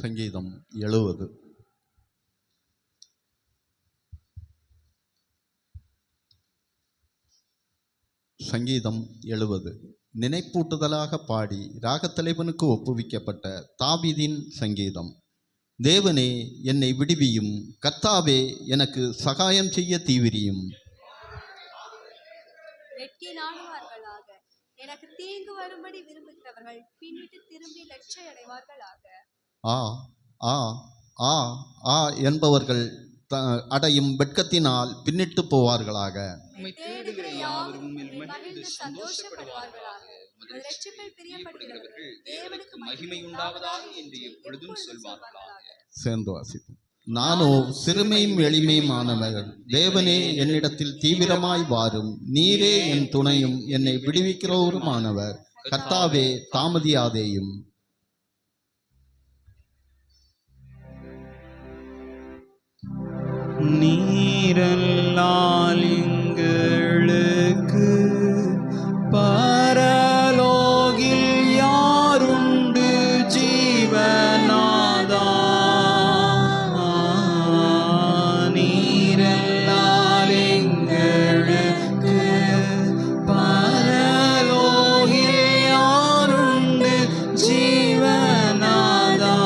சங்கீதம் 70. சங்கீதம் 70 நினைப்பூட்டுதலாக பாடி ராகத்தலைவனுக்கு ஒப்புவிக்கப்பட்ட தாவீதின் சங்கீதம். தேவனே, என்னை விடுவியும், கர்த்தாவே, எனக்கு சகாயம் செய்ய தீவிரியும். எனக்கு தீங்கு வரும்படி விரும்புகிறவர்கள் பின்னிட்டு திரும்பி லட்சை அடைவார்களாக. ஆ ஆ ஆ ஆ என்பவர்கள் அடையும் வெட்கத்தினால் பின்னிட்டு போவார்களாக. சேர்ந்து வாசிப்போம். நானோ சிறுமையும் எளிமையுமானவர்கள். தேவனே, என்னிடத்தில் தீவிரமாய் வாரும். நீரே என் துணையும் என்னை விடுவிக்கிறவருமானவர். கர்த்தாவே, தாமதியாதேயும். நீரல்லால் எங்களுக்கு பரலோகில் யாருண்டு ஜீவநாதா? நீரல்லால் எங்களுக்கு பரலோகில் யாருண்டு ஜீவநாதா?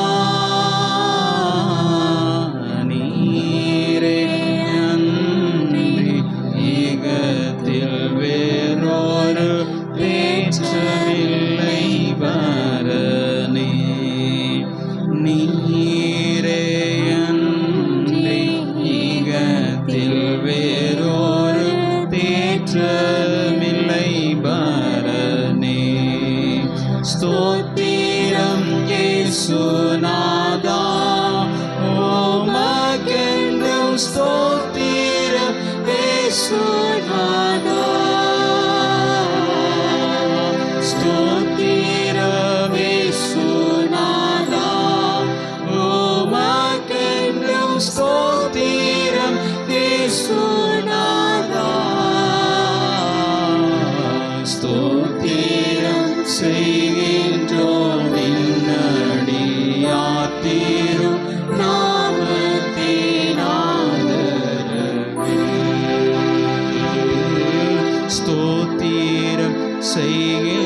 ஸ்தோத்திரம் இயேசுநாதா, உமக்கென்றும் ஸ்தோத்திரம் இயேசுநாதா. ஸ்தோத்திரம் இயேசுநாதா, உமக்கென்றும் ஸ்தோத்திரம் இயேசுநாதா. ஸ்தோத்திரம் செய்கின்றோம் நின்னடியாத்தீரும் நாமத்தினாதரவில். ஸ்தோத்திரம் செய்கின்றோம்